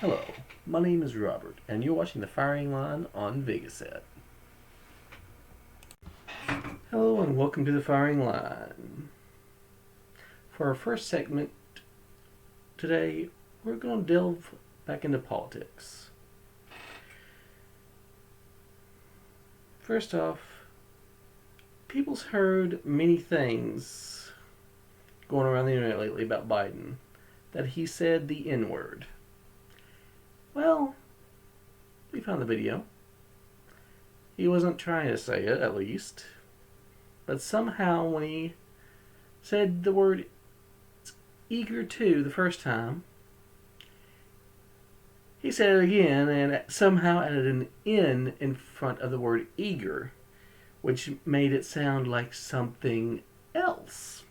Hello, my name is Robert, and you're watching The Firing Line on VEGASET. Hello, and welcome to The Firing Line. For our first segment today, we're going to delve back into politics. First off, people's heard many things going around the internet lately about Biden, that he said the N-word. Well, we found the video. He wasn't trying to say it, at least. But somehow when he said the word eager to the first time, he said it again and somehow added an N in front of the word eager, which made it sound like something else.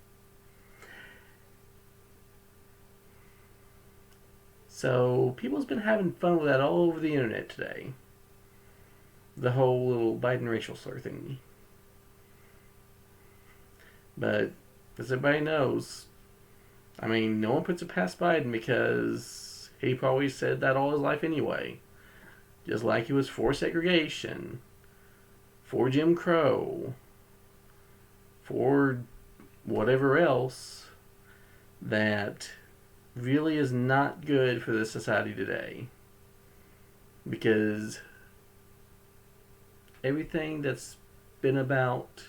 So people's been having fun with that all over the internet today. The whole little Biden racial slur thingy. But as everybody knows, no one puts it past Biden because he probably said that all his life anyway. Just like he was for segregation, for Jim Crow, for whatever else that really is not good for the society today. Because everything that's been about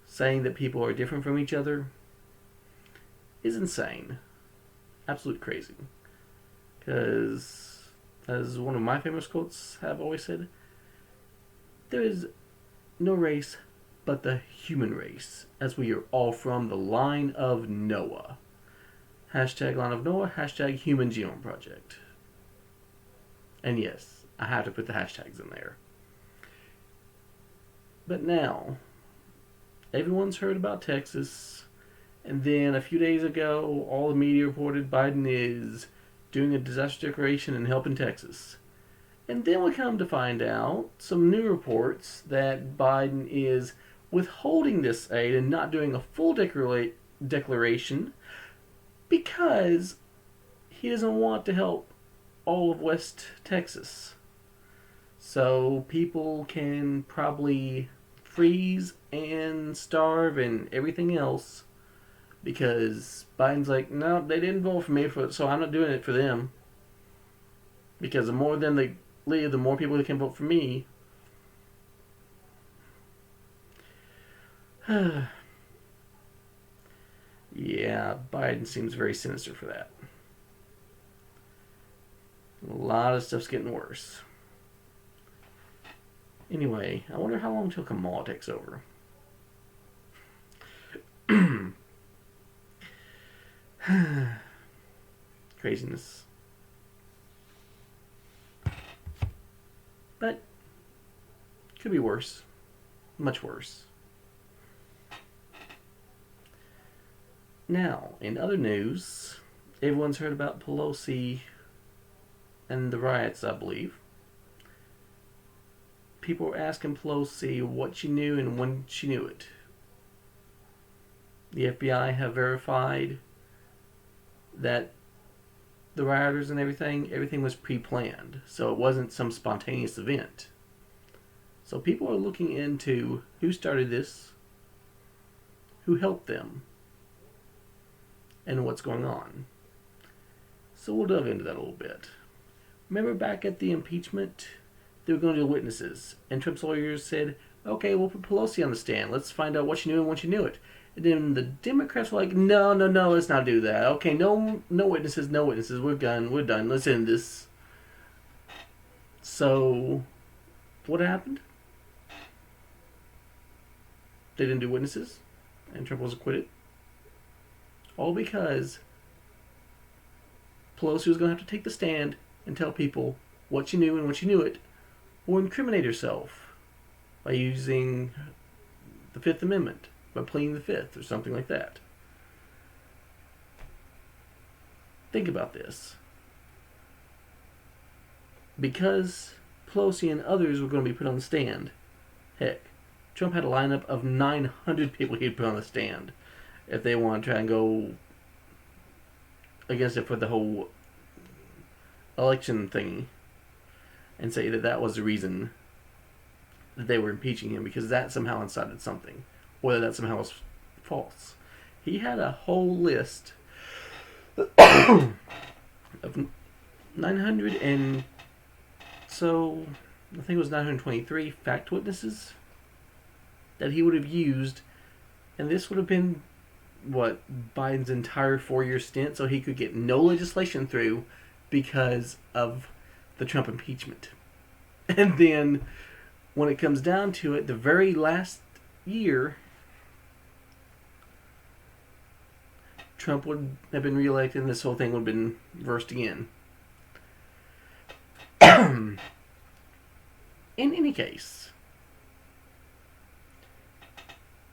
saying that people are different from each other is insane. Absolute crazy. Because, as one of my famous quotes have always said, there is no race but the human race, as we are all from the line of Noah. Hashtag line of Noah, hashtag human genome project. And yes, I have to put the hashtags in there. But now, everyone's heard about Texas, and then a few days ago, all the media reported Biden is doing a disaster declaration and helping Texas. And then we come to find out some new reports that Biden is withholding this aid and not doing a full declaration because he doesn't want to help all of West Texas. So people can probably freeze and starve and everything else because Biden's like, no, they didn't vote for me, so I'm not doing it for them. Because the more them they leave, the more people that can vote for me. Yeah, Biden seems very sinister for that. A lot of stuff's getting worse. Anyway, I wonder how long till Kamala takes over. Craziness. But could be worse. Much worse. Now, in other news, everyone's heard about Pelosi and the riots, I believe. People were asking Pelosi what she knew and when she knew it. The FBI have verified that the rioters and everything was pre-planned. So it wasn't some spontaneous event. So people are looking into who started this, who helped them, and what's going on. So we'll delve into that a little bit. Remember back at the impeachment, they were going to do witnesses, and Trump's lawyers said, okay, we'll put Pelosi on the stand. Let's find out what she knew and when she knew it. And then the Democrats were like, no, let's not do that. Okay, no witnesses, we're done, let's end this. So, what happened? They didn't do witnesses, and Trump was acquitted. All because Pelosi was going to have to take the stand and tell people what she knew and when she knew it, or incriminate herself by using the Fifth Amendment, by pleading the Fifth, or something like that. Think about this. Because Pelosi and others were going to be put on the stand, heck, Trump had a lineup of 900 people he'd put on the stand if they want to try and go against it for the whole election thingy and say that that was the reason that they were impeaching him, because that somehow incited something, whether that somehow was false. He had a whole list of 900 and so I think it was 923 fact witnesses that he would have used, and this would have been what Biden's entire 4-year stint, so he could get no legislation through because of the Trump impeachment. And then when it comes down to it, the very last year, Trump would have been reelected and this whole thing would have been reversed again. In any case,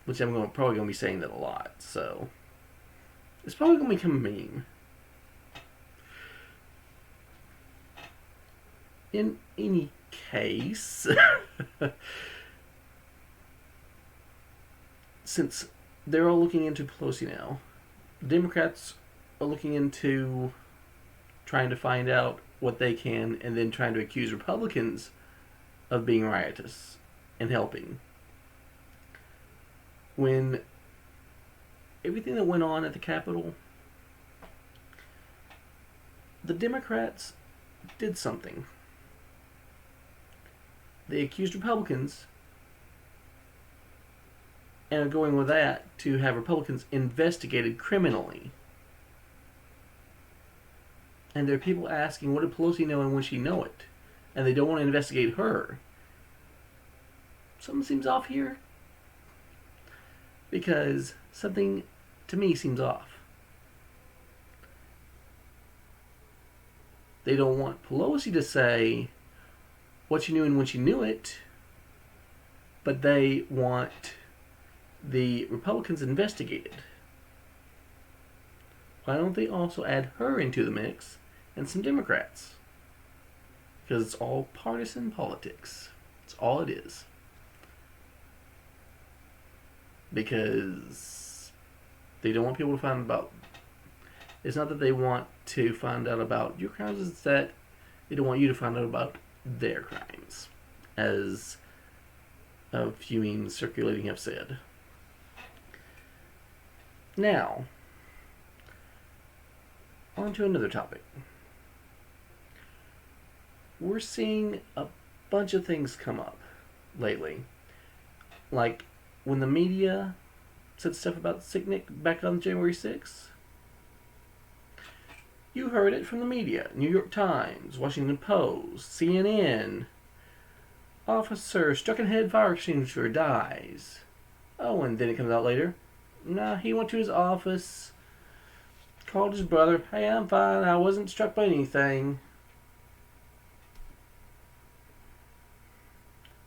which I'm probably going to be saying that a lot, so it's probably going to become a meme. In any case, since they're all looking into Pelosi now, Democrats are looking into trying to find out what they can and then trying to accuse Republicans of being riotous and helping. When everything that went on at the Capitol, the Democrats did something. They accused Republicans and are going with that to have Republicans investigated criminally. And there are people asking, what did Pelosi know and when she know it? And they don't want to investigate her. Something seems off here. Because something, to me, seems off. They don't want Pelosi to say what she knew and when she knew it, but they want the Republicans investigated. Why don't they also add her into the mix and some Democrats? Because it's all partisan politics. It's all it is. Because they don't want people to find out. It's not that they want to find out about your crimes, it's that they don't want you to find out about their crimes, as a few memes circulating have said. Now, on to another topic. We're seeing a bunch of things come up lately. Like when the media said stuff about Sicknick back on January 6th. You heard it from the media. New York Times, Washington Post, CNN. Officer struck in head, fire extinguisher, dies. Oh, and then it comes out later. Nah, he went to his office, called his brother. Hey, I'm fine. I wasn't struck by anything.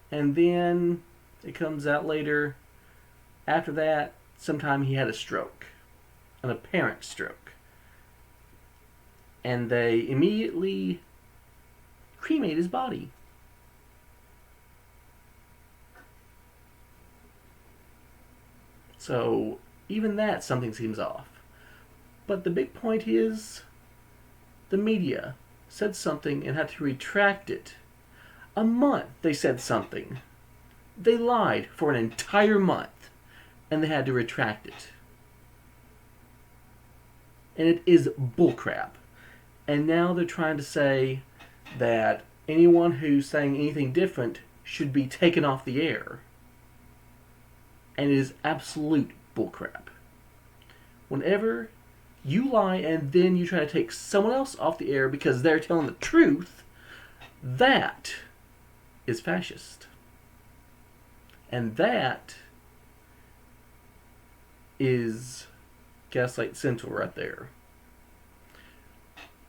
And then it comes out later. After that, sometime he had a stroke. An apparent stroke. And they immediately cremate his body. So, even that, something seems off. But the big point is, the media said something and had to retract it. A month they said something. They lied for an entire month, and they had to retract it. And it is bullcrap. And now they're trying to say that anyone who's saying anything different should be taken off the air. And it is absolute bullcrap. Whenever you lie and then you try to take someone else off the air because they're telling the truth, that is fascist. And that is Gaslight Central right there.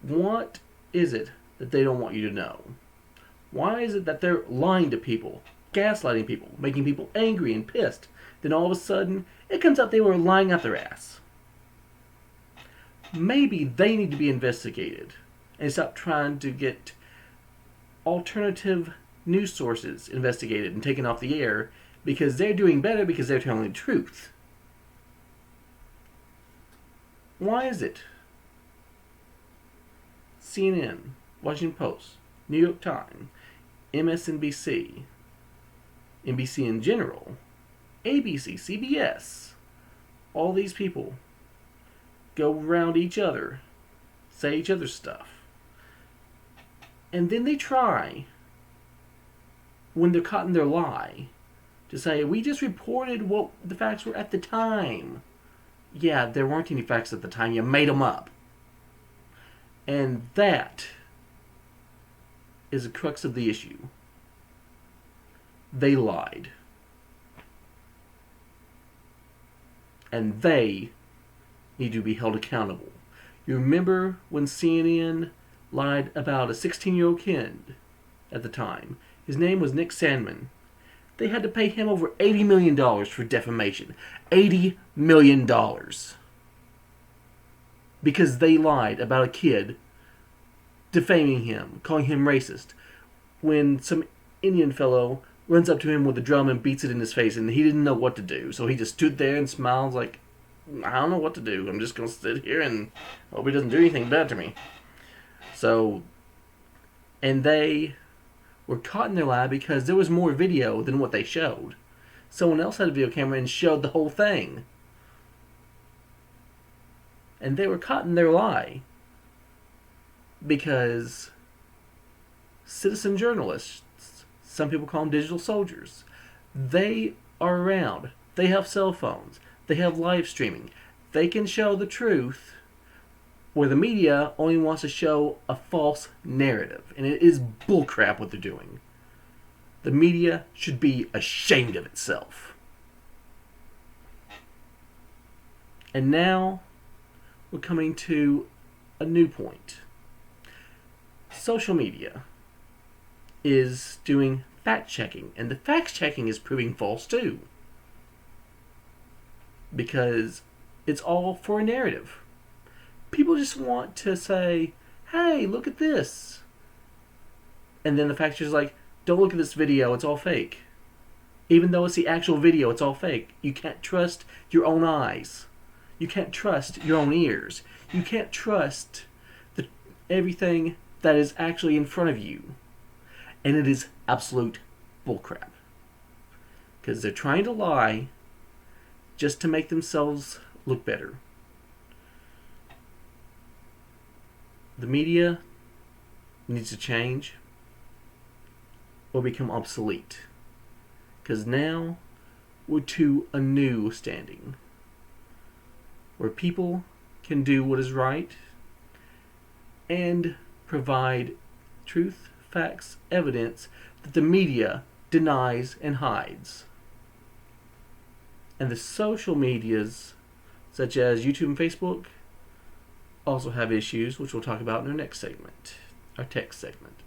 What is it that they don't want you to know? Why is it that they're lying to people, gaslighting people, making people angry and pissed? Then all of a sudden, it comes out they were lying out their ass. Maybe they need to be investigated and stop trying to get alternative news sources investigated and taken off the air because they're doing better because they're telling the truth. Why is it CNN, Washington Post, New York Times, MSNBC, NBC in general, ABC, CBS, all these people go around each other, say each other's stuff. And then they try, when they're caught in their lie, to say, we just reported what the facts were at the time. Yeah, there weren't any facts at the time. You made them up. And that is the crux of the issue. They lied. And they need to be held accountable. You remember when CNN lied about a 16-year-old kid at the time? His name was Nick Sandman. They had to pay him over $80 million for defamation. $80 million. Because they lied about a kid, defaming him, calling him racist, when some Indian fellow runs up to him with a drum and beats it in his face, and he didn't know what to do. So he just stood there and smiled like, I don't know what to do. I'm just going to sit here and hope he doesn't do anything bad to me. So, and they were caught in their lie because there was more video than what they showed. Someone else had a video camera and showed the whole thing. And they were caught in their lie because citizen journalists, some people call them digital soldiers, they are around. They have cell phones. They have live streaming. They can show the truth where the media only wants to show a false narrative. And it is bullcrap what they're doing. The media should be ashamed of itself. And now we're coming to a new point. Social media is doing fact-checking, and the fact-checking is proving false too. Because it's all for a narrative. People just want to say, hey, look at this. And then the fact checker's like, don't look at this video, it's all fake. Even though it's the actual video, it's all fake. You can't trust your own eyes. You can't trust your own ears. You can't trust everything that is actually in front of you. And it is absolute bullcrap. Because they're trying to lie just to make themselves look better. The media needs to change or become obsolete. Because now we're to a new standing where people can do what is right and provide truth, facts, evidence that the media denies and hides. And the social medias, such as YouTube and Facebook, also have issues, which we'll talk about in our next segment, our tech segment.